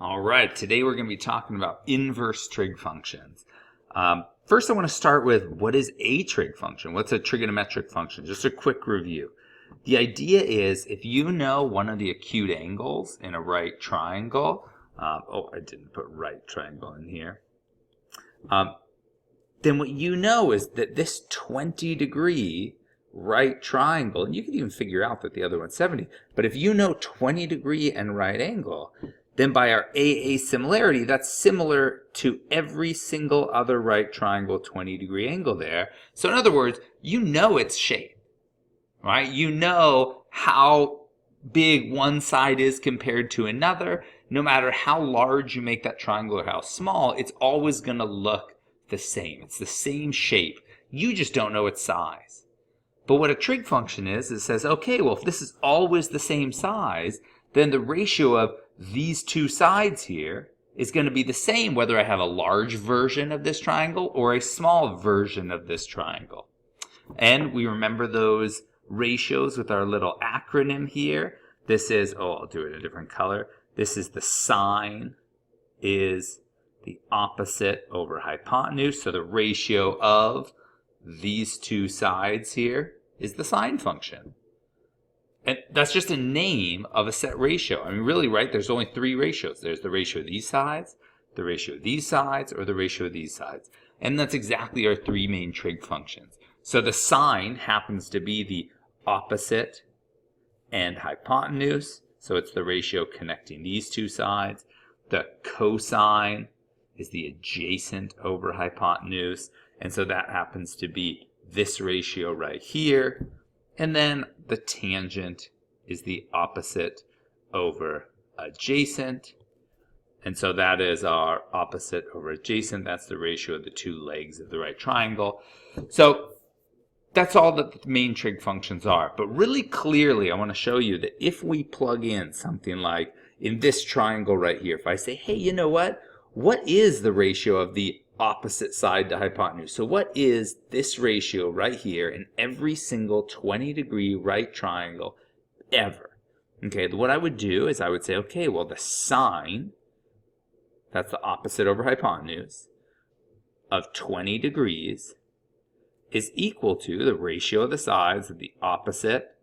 All right, today we're going to be talking about inverse trig functions. First, I want to start with what is a trig function? What's a trigonometric function? Just a quick review. The idea is if you know one of the acute angles in a right triangle, oh, I didn't put right triangle in here, then what you know is that this 20-degree right triangle, and you can even figure out that the other one's 70, but if you know 20-degree and right angle, then by our AA similarity, that's similar to every single other right triangle 20-degree angle there. So in other words, you know its shape, right? You know how big one side is compared to another. No matter how large you make that triangle or how small, it's always going to look the same. It's the same shape. You just don't know its size. But what a trig function is, it says, okay, well, if this is always the same size, then the ratio of these two sides here is going to be the same whether I have a large version of this triangle or a small version of this triangle. And we remember those ratios with our little acronym here. This is, oh, I'll do it in a different color. This is the sine is the opposite over hypotenuse. So the ratio of these two sides here is the sine function. And that's just a name of a set ratio. I mean, really, right, there's only three ratios. There's the ratio of these sides, the ratio of these sides, or the ratio of these sides. And that's exactly our three main trig functions. So the sine happens to be the opposite and hypotenuse. So it's the ratio connecting these two sides. The cosine is the adjacent over hypotenuse. And so that happens to be this ratio right here. And then the tangent is the opposite over adjacent. And so that is our opposite over adjacent. That's the ratio of the two legs of the right triangle. So that's all that the main trig functions are. But really clearly, I want to show you that if we plug in something like in this triangle right here, if I say, hey, you know what? What is the ratio of the opposite side to hypotenuse? So what is this ratio right here in every single 20-degree right triangle ever? Okay, what I would do is I would say, okay, well, the sine, that's the opposite over hypotenuse, of 20 degrees is equal to the ratio of the sides of the opposite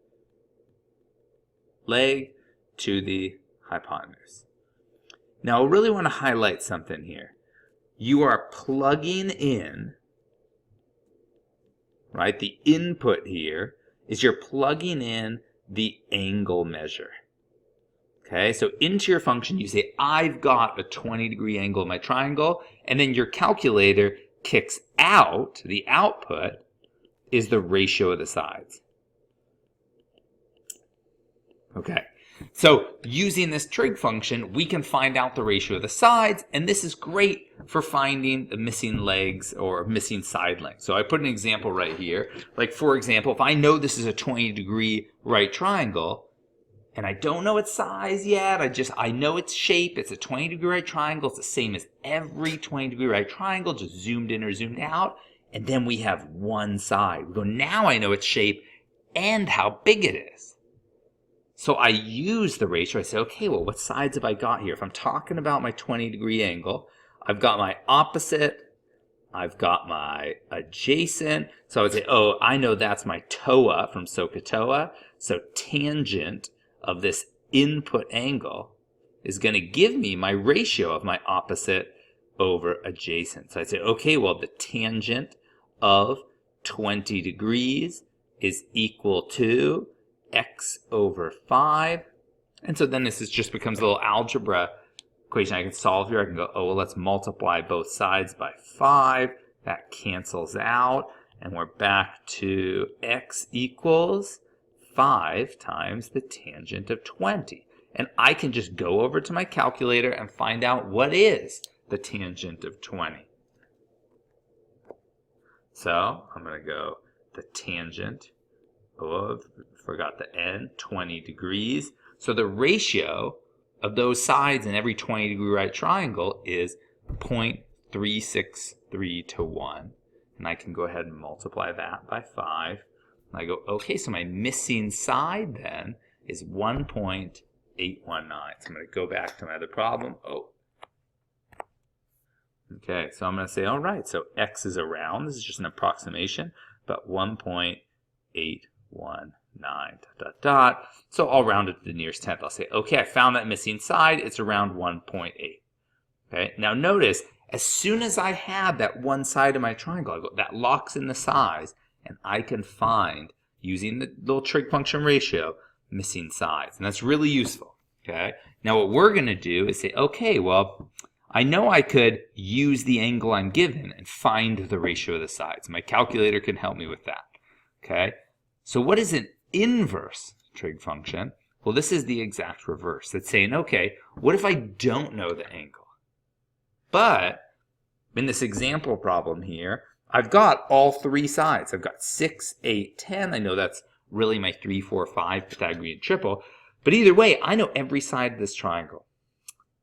leg to the hypotenuse. Now, I really want to highlight something here. You are plugging in, right? The input here is you're plugging in the angle measure. Okay, so into your function, you say, I've got a 20-degree angle in my triangle, and then your calculator kicks out, the output is the ratio of the sides. Okay. So using this trig function, we can find out the ratio of the sides, and this is great for finding the missing legs or missing side lengths. So I put an example right here. Like, for example, if I know this is a 20-degree right triangle, and I don't know its size yet, I know its shape, it's a 20-degree right triangle, it's the same as every 20-degree right triangle, just zoomed in or zoomed out, and then we have one side. We go, now I know its shape and how big it is. So I use the ratio. I say, okay, well, what sides have I got here? If I'm talking about my 20-degree angle, I've got my opposite, I've got my adjacent. So I would say, oh, I know that's my TOA from SOHCAHTOA. So tangent of this input angle is going to give me my ratio of my opposite over adjacent. So I say, okay, well, the tangent of 20 degrees is equal to x over 5. And so then this just becomes a little algebra equation I can solve here. I can go, oh, well, let's multiply both sides by 5. That cancels out. And we're back to x equals 5 times the tangent of 20. And I can just go over to my calculator and find out what is the tangent of 20. So I'm going to go the tangent of, forgot the n, 20 degrees. So the ratio of those sides in every 20-degree right triangle is 0.363 to 1. And I can go ahead and multiply that by 5. And I go, okay, so my missing side then is 1.363. 819. So I'm going to go back to my other problem. Oh. Okay, so I'm going to say, all right, so x is around. This is just an approximation, but 1.819, dot, dot, dot. So I'll round it to the nearest tenth. I'll say, okay, I found that missing side. It's around 1.8. Okay, now notice, as soon as I have that one side of my triangle, that locks in the size, and I can find, using the little trig function ratio, missing sides. And that's really useful. Okay, now what we're going to do is say, okay, well, I know I could use the angle I'm given and find the ratio of the sides. My calculator can help me with that. Okay, so what is an inverse trig function? Well, this is the exact reverse. It's saying, okay, what if I don't know the angle? But in this example problem here, I've got all three sides. I've got 6, 8, 10. I know that's really my 3, 4, 5 Pythagorean triple. But either way, I know every side of this triangle.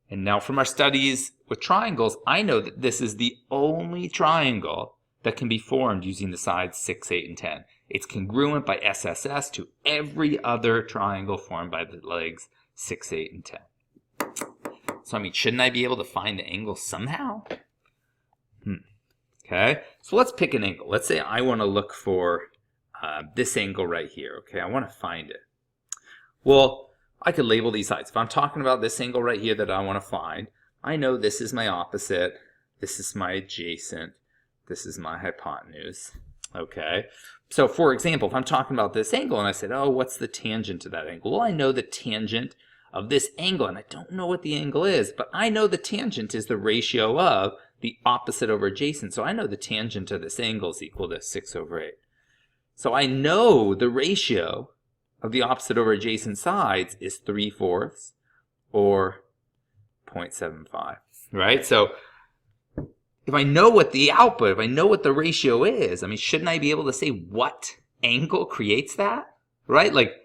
And now from our studies with triangles, I know that this is the only triangle that can be formed using the sides 6, 8, and 10. It's congruent by SSS to every other triangle formed by the legs 6, 8, and 10. So, I mean, shouldn't I be able to find the angle somehow? Okay, so let's pick an angle. Let's say I want to look for this angle right here. Okay, I want to find it. Well, I could label these sides. If I'm talking about this angle right here that I want to find, I know this is my opposite, this is my adjacent, this is my hypotenuse. Okay, so for example, if I'm talking about this angle and I said, oh, what's the tangent to that angle? Well, I know the tangent of this angle, and I don't know what the angle is, but I know the tangent is the ratio of the opposite over adjacent. So I know the tangent of this angle is equal to 6 over 8. So I know the ratio of the opposite over adjacent sides is 3/4 or 0.75, right? So if I know what the output, if I know what the ratio is, I mean, shouldn't I be able to say what angle creates that, right? Like,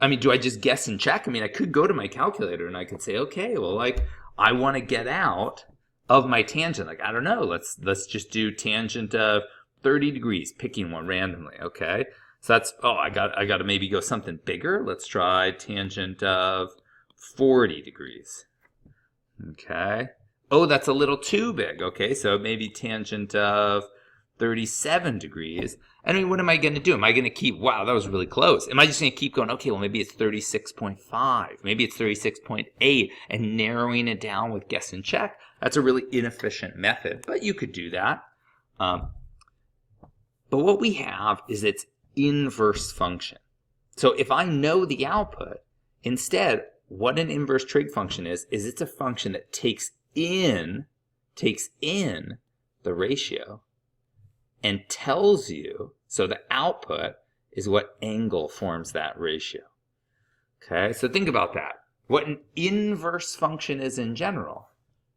I mean, do I just guess and check? I mean, I could go to my calculator and I could say, okay, well, like, I want to get out of my tangent. Like, I don't know, let's just do tangent of 30 degrees, picking one randomly, okay? So that's, oh, I got to maybe go something bigger. Let's try tangent of 40 degrees, okay? Oh, that's a little too big, okay? So maybe tangent of 37 degrees. I mean, what am I going to do? Am I going to keep, wow, that was really close. Am I just going to keep going, okay, well, maybe it's 36.5. Maybe it's 36.8, and narrowing it down with guess and check? That's a really inefficient method, but you could do that. But what we have is its inverse function. So if I know the output, instead, what an inverse trig function is it's a function that takes in the ratio and tells you, so the output is what angle forms that ratio. Okay, so think about that. What an inverse function is in general,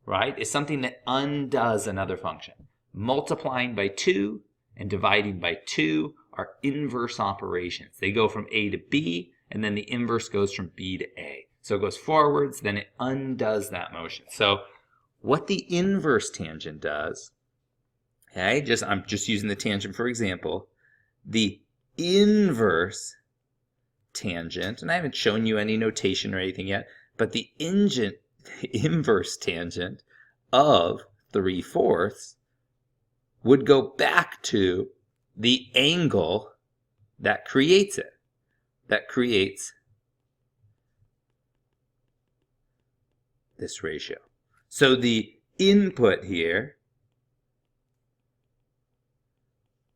right, is something that undoes another function. Multiplying by 2 and dividing by 2 are inverse operations. They go from A to B, and then the inverse goes from B to A. So it goes forwards, then it undoes that motion. So what the inverse tangent does, okay, I'm just using the tangent for example, the inverse tangent, and I haven't shown you any notation or anything yet, but the inverse tangent of 3/4 would go back to the angle that creates it, that creates this ratio. So the input here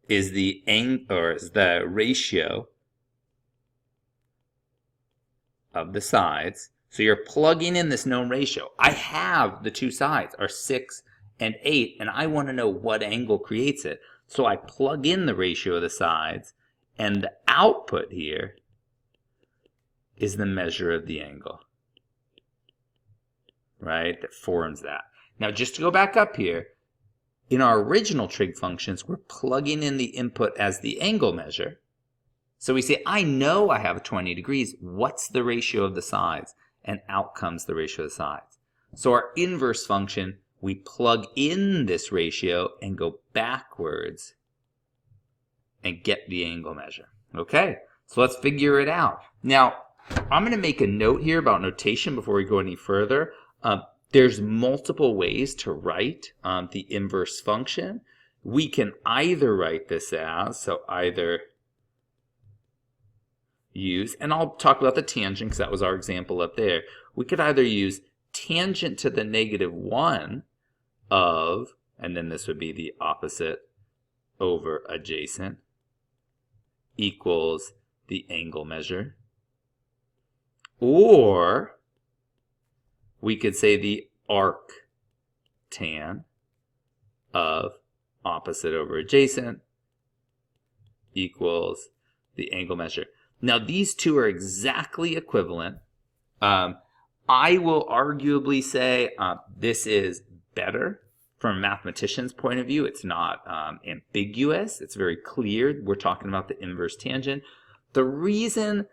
is the ratio of the sides. So you're plugging in this known ratio. I have the two sides are 6 and 8, and I want to know what angle creates it. So I plug in the ratio of the sides, and the output here is the measure of the angle, right, that forms that. Now, just to go back up here, in our original trig functions, we're plugging in the input as the angle measure. So we say, I know I have 20 degrees. What's the ratio of the sides? And out comes the ratio of the sides. So our inverse function, we plug in this ratio and go backwards and get the angle measure. Okay, so let's figure it out. Now, I'm going to make a note here about notation before we go any further. There's multiple ways to write the inverse function. We can either write this as, so either use, and I'll talk about the tangent because that was our example up there. We could either use tangent to the -1 of, and then this would be the opposite over adjacent, equals the angle measure. Or we could say the arctan of opposite over adjacent equals the angle measure. Now these two are exactly equivalent. I will arguably say this is better from a mathematician's point of view. It's not ambiguous. It's very clear. We're talking about the inverse tangent. The reason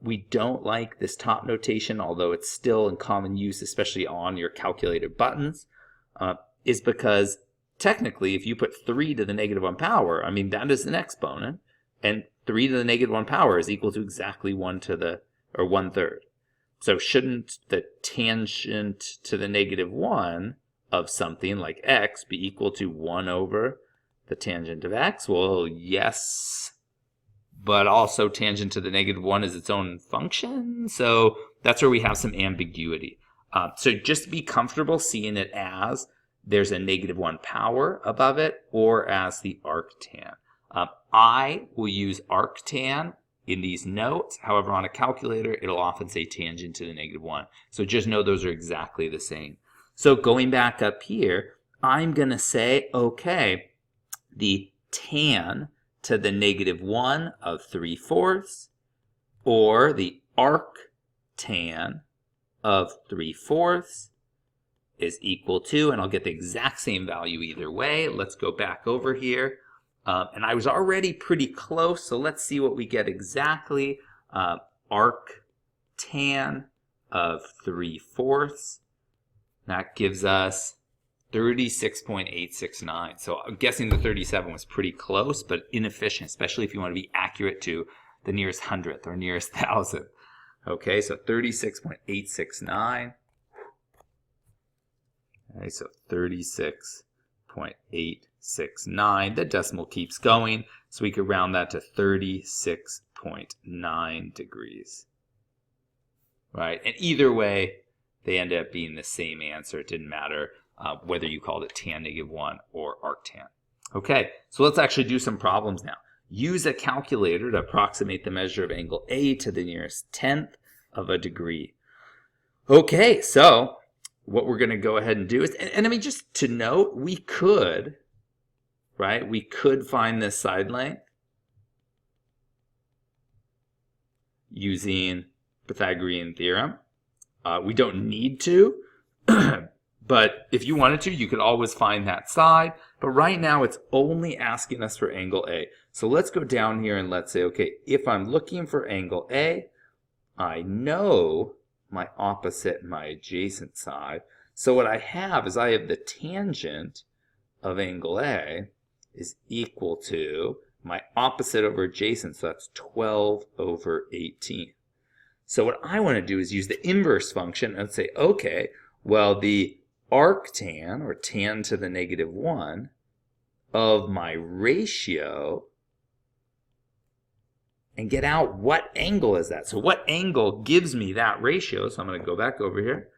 we don't like this top notation, although it's still in common use, especially on your calculator buttons, is because technically if you put 3 to the -1 power, I mean, that is an exponent, and 3 to the -1 power is equal to exactly 1/3. So shouldn't the tangent to the -1 of something like x be equal to 1 over the tangent of x? Well, yes, but also tangent to the -1 is its own function. So that's where we have some ambiguity. So just be comfortable seeing it as there's a -1 power above it, or as the arctan. I will use arctan in these notes. However, on a calculator, it'll often say tangent to the -1. So just know those are exactly the same. So going back up here, I'm going to say, okay, the tan to the -1 of 3/4, or the arctan of 3/4 is equal to, and I'll get the exact same value either way. Let's go back over here. And I was already pretty close, so let's see what we get exactly. Arctan of 3/4, that gives us 36.869. So I'm guessing the 37 was pretty close, but inefficient, especially if you want to be accurate to the nearest hundredth or nearest thousandth. Okay, so 36.869. Okay, so 36.869. The decimal keeps going, so we could round that to 36.9 degrees. Right, and either way, they end up being the same answer. It didn't matter whether you called it tan -1 or arctan. Okay, so let's actually do some problems now. Use a calculator to approximate the measure of angle A to the nearest 1/10 of a degree. Okay, so what we're going to go ahead and do is, and I mean, just to note, we could, right, we could find this side length using Pythagorean theorem. We don't need to, but if you wanted to, you could always find that side. But right now, it's only asking us for angle A. So let's go down here and let's say, okay, if I'm looking for angle A, I know my opposite and my adjacent side. So what I have is I have the tangent of angle A is equal to my opposite over adjacent, so that's 12 over 18. So what I want to do is use the inverse function and say, okay, well, the arctan, or tan to the -1, of my ratio, and get out what angle is that. So what angle gives me that ratio? So I'm going to go back over here,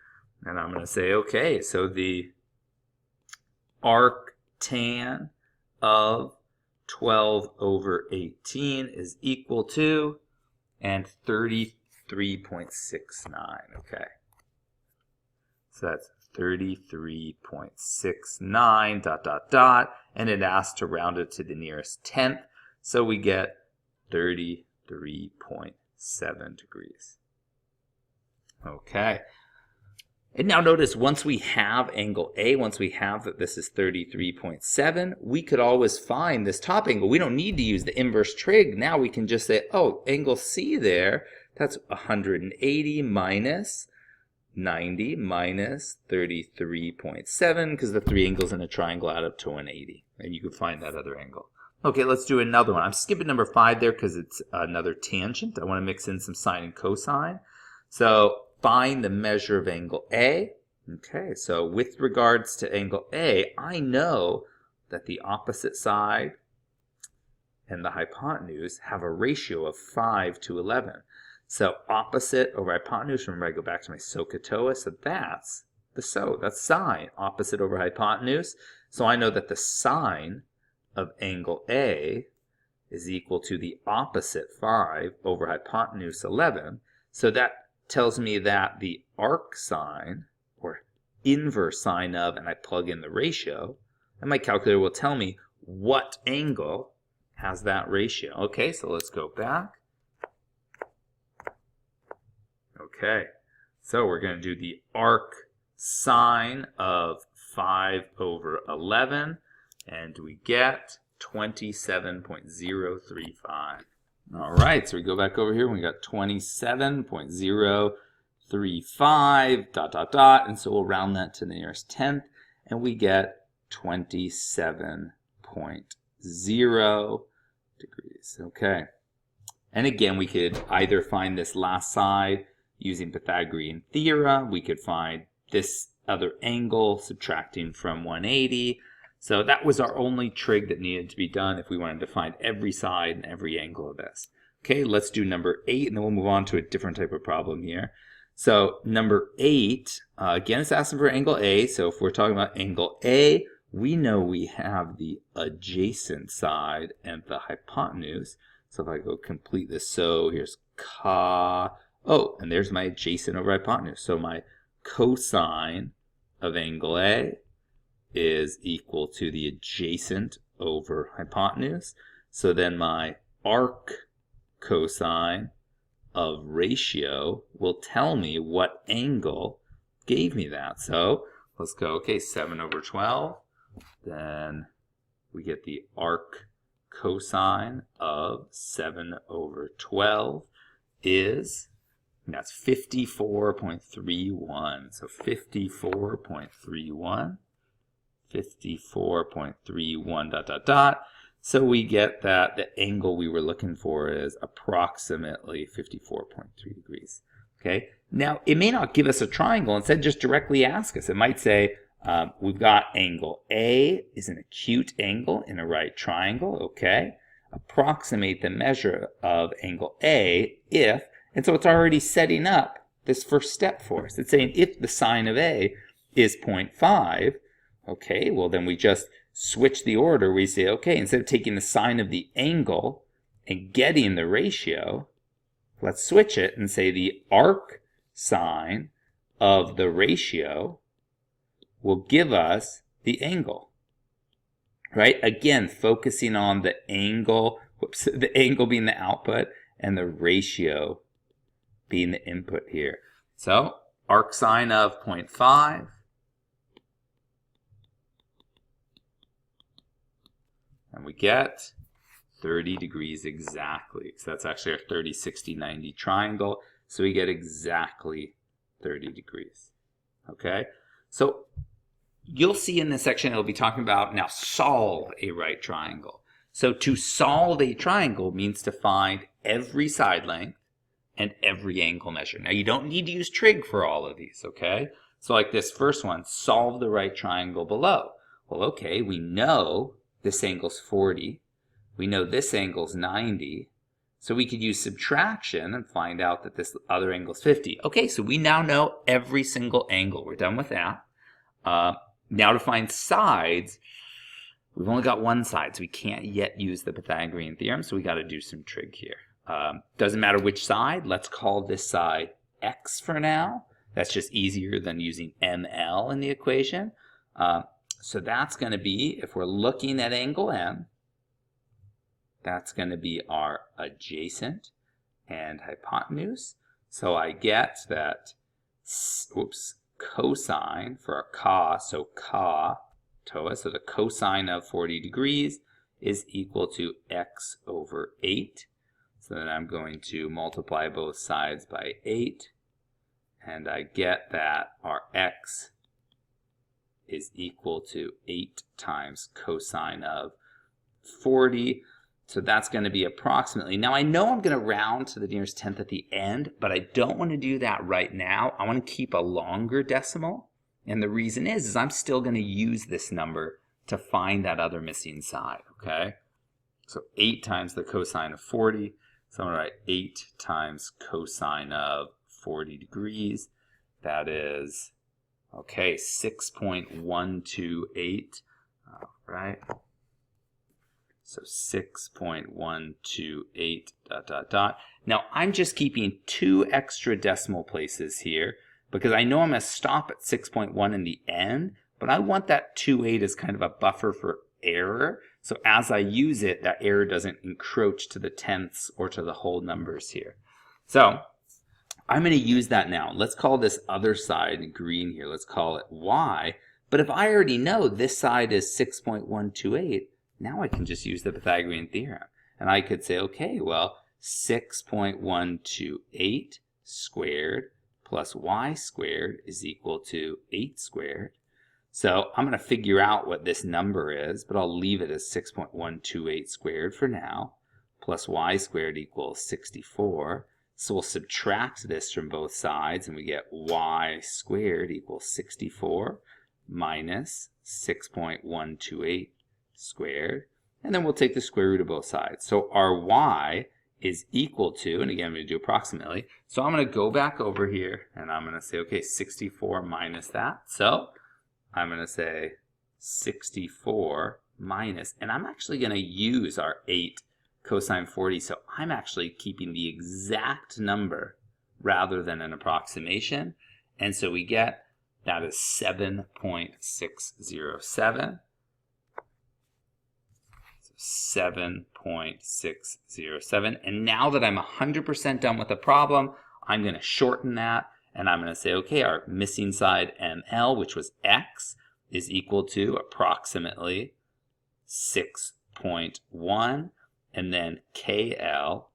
and I'm going to say, okay, so the arctan of 12 over 18 is equal to, and 33.69, okay. So that's 33.69 ... and it asks to round it to the nearest 1/10, so we get 33.7 degrees. Okay. And now notice, once we have angle A, once we have that this is 33.7, we could always find this top angle. We don't need to use the inverse trig. Now we can just say, oh, angle C there, that's 180 minus 90 minus 33.7, because the three angles in a triangle add up to 180. And you can find that other angle. Okay, let's do another one. I'm skipping number 5 there because it's another tangent. I want to mix in some sine and cosine. So find the measure of angle A. Okay, so with regards to angle A, I know that the opposite side and the hypotenuse have a ratio of 5 to 11. So opposite over hypotenuse, remember I go back to my SOHCAHTOA, so that's that's sine, opposite over hypotenuse. So I know that the sine of angle A is equal to the opposite 5 over hypotenuse 11. So that tells me that the arc sine, or inverse sine of, and I plug in the ratio, and my calculator will tell me what angle has that ratio. Okay, so let's go back. Okay, so we're going to do the arc sine of 5 over 11, and we get 27.035. All right, so we go back over here, and we got 27.035, dot, dot, dot, and so we'll round that to the nearest tenth, and we get 27.0 degrees. Okay, and again, we could either find this last side using Pythagorean theorem. We could find this other angle subtracting from 180. So that was our only trig that needed to be done if we wanted to find every side and every angle of this. Okay, let's do number 8, and then we'll move on to a different type of problem here. So number 8, again, it's asking for angle A. So if we're talking about angle A, we know we have the adjacent side and the hypotenuse. So if I go complete this, so here's oh, and there's my adjacent over hypotenuse. So my cosine of angle A is equal to the adjacent over hypotenuse. So then my arc cosine of ratio will tell me what angle gave me that. So let's go, okay, 7 over 12. Then we get the arc cosine of 7 over 12 is, and that's 54.31. So 54.31. 54.31 dot, dot, dot. So we get that the angle we were looking for is approximately 54.3 degrees. Okay. Now, it may not give us a triangle. Instead, just directly ask us. It might say, we've got angle A is an acute angle in a right triangle. Okay. Approximate the measure of angle A if, and so it's already setting up this first step for us. It's saying if the sine of A is 0.5, okay, well then we just switch the order. We say, okay, instead of taking the sine of the angle and getting the ratio, let's switch it and say the arc sine of the ratio will give us the angle. Right? Again, focusing on the angle, the angle being the output and the ratio being the input here. So, arc sine of 0.5. And we get 30 degrees exactly. So that's actually our 30, 60, 90 triangle. So we get exactly 30 degrees. Okay? So you'll see in this section it'll be talking about now solve a right triangle. So to solve a triangle means to find every side length and every angle measure. Now you don't need to use trig for all of these, okay? So like this first one, solve the right triangle below. Well, okay, we know this angle's 40. We know this angle's 90. So we could use subtraction and find out that this other angle's 50. Okay, so we now know every single angle. We're done with that. Now to find sides, we've only got one side, so we can't yet use the Pythagorean theorem, so we got to do some trig here. Doesn't matter which side. Let's call this side x for now. That's just easier than using ML in the equation. So that's going to be, if we're looking at angle M, that's going to be our adjacent and hypotenuse. So I get that, cosine for our cos, so COS, so the cosine of 40 degrees is equal to x over 8. So then I'm going to multiply both sides by 8, and I get that our x is equal to 8 times cosine of 40. So that's going to be approximately. Now I know I'm going to round to the nearest tenth at the end, but I don't want to do that right now. I want to keep a longer decimal. And the reason is I'm still going to use this number to find that other missing side, okay? So 8 times the cosine of 40. So I'm going to write 8 times cosine of 40 degrees. That is, okay, 6.128, right? So 6.128 ... Now I'm just keeping 2 extra decimal places here because I know I'm going to stop at 6.1 in the end, but I want that 2.8 as kind of a buffer for error. So as I use it, that error doesn't encroach to the tenths or to the whole numbers here. So I'm going to use that now. Let's call this other side in green here. Let's call it y. But if I already know this side is 6.128, now I can just use the Pythagorean theorem. And I could say, okay, well, 6.128 squared plus y squared is equal to 8 squared. So I'm going to figure out what this number is, but I'll leave it as 6.128 squared for now, plus y squared equals 64. So we'll subtract this from both sides, and we get y squared equals 64 minus 6.128 squared. And then we'll take the square root of both sides. So our y is equal to, and again, I'm going to do approximately. So I'm going to go back over here, and I'm going to say, okay, 64 minus that. So I'm going to say 64 minus, and I'm actually going to use our 8 cosine 40. So I'm actually keeping the exact number rather than an approximation. And so we get that is 7.607. 7.607. And now that I'm 100% done with the problem, I'm going to shorten that. And I'm going to say, okay, our missing side ML, which was X, is equal to approximately 6.1. And then KL,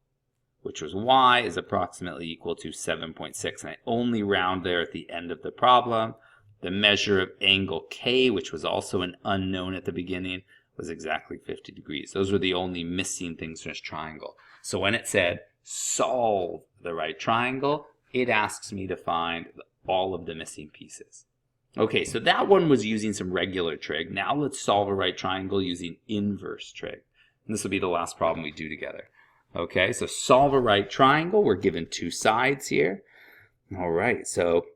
which was Y, is approximately equal to 7.6. And I only round there at the end of the problem. The measure of angle K, which was also an unknown at the beginning, was exactly 50 degrees. Those were the only missing things in this triangle. So when it said solve the right triangle, it asks me to find all of the missing pieces. Okay, so that one was using some regular trig. Now let's solve a right triangle using inverse trig. And this will be the last problem we do together. Okay, so solve a right triangle. We're given 2 sides here. All right, so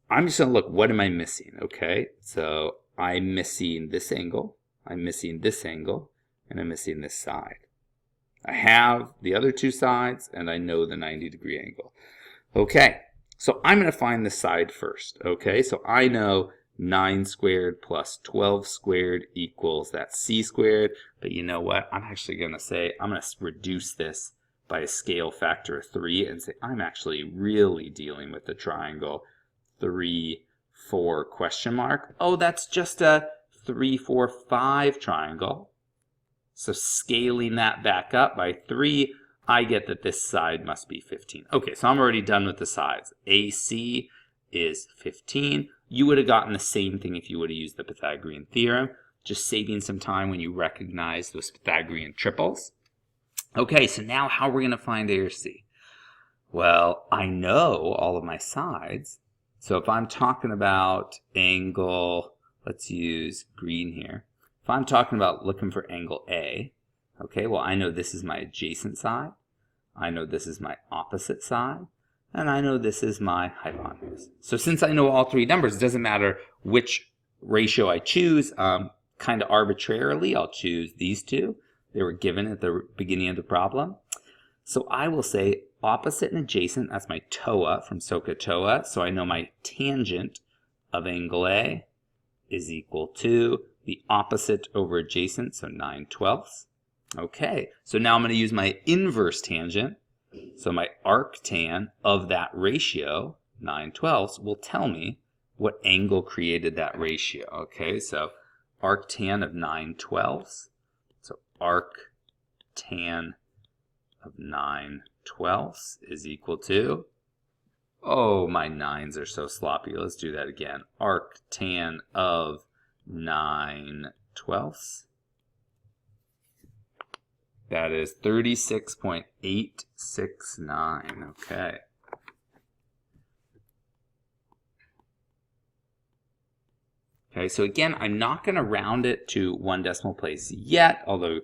I'm just going to look, what am I missing? Okay, so I'm missing this angle, I'm missing this angle, and I'm missing this side. I have the other 2 sides, and I know the 90-degree angle. Okay, so I'm going to find the side first. Okay, so I know 9 squared plus 12 squared equals that c squared. But you know what? I'm actually going to say, I'm going to reduce this by a scale factor of 3 and say I'm actually really dealing with the triangle 3, 4 question mark. Oh, that's just a 3, 4, 5 triangle. So scaling that back up by 3, I get that this side must be 15. Okay, so I'm already done with the sides. AC is 15. You would have gotten the same thing if you would have used the Pythagorean theorem, just saving some time when you recognize those Pythagorean triples. Okay, so now how are we going to find A or C? Well, I know all of my sides. So if I'm talking about angle, let's use green here. If I'm talking about looking for angle A, okay, well, I know this is my adjacent side. I know this is my opposite side. And I know this is my hypotenuse. So since I know all 3 numbers, it doesn't matter which ratio I choose. Kind of arbitrarily, I'll choose these 2. They were given at the beginning of the problem. So I will say opposite and adjacent. That's my TOA from SOHCAHTOA. So I know my tangent of angle A is equal to the opposite over adjacent, so 9/12. Okay, so now I'm going to use my inverse tangent. So my arctan of that ratio, 9/12, will tell me what angle created that ratio. Okay, so arctan of 9/12. So arctan of 9/12 is equal to, oh, my 9s are so sloppy. Let's do that again. Arctan of 9/12 That is 36.869. Okay. Okay, so again, I'm not going to round it to 1 decimal place yet, although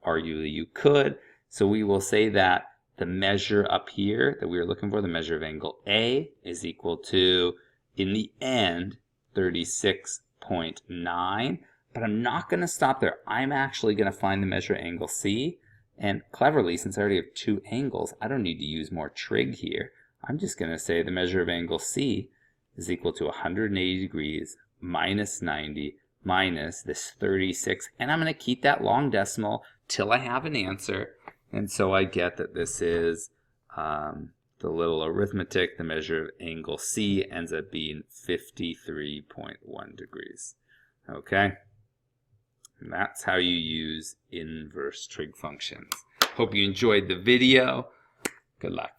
arguably you could. So we will say that the measure up here that we were looking for, the measure of angle A, is equal to, in the end, 36.9. But I'm not going to stop there. I'm actually going to find the measure of angle C. And cleverly, since I already have 2 angles, I don't need to use more trig here. I'm just going to say the measure of angle C is equal to 180 degrees minus 90 minus this 36. And I'm going to keep that long decimal till I have an answer. And so I get that this is the little arithmetic. The measure of angle C ends up being 53.1 degrees. Okay? And that's how you use inverse trig functions. Hope you enjoyed the video. Good luck.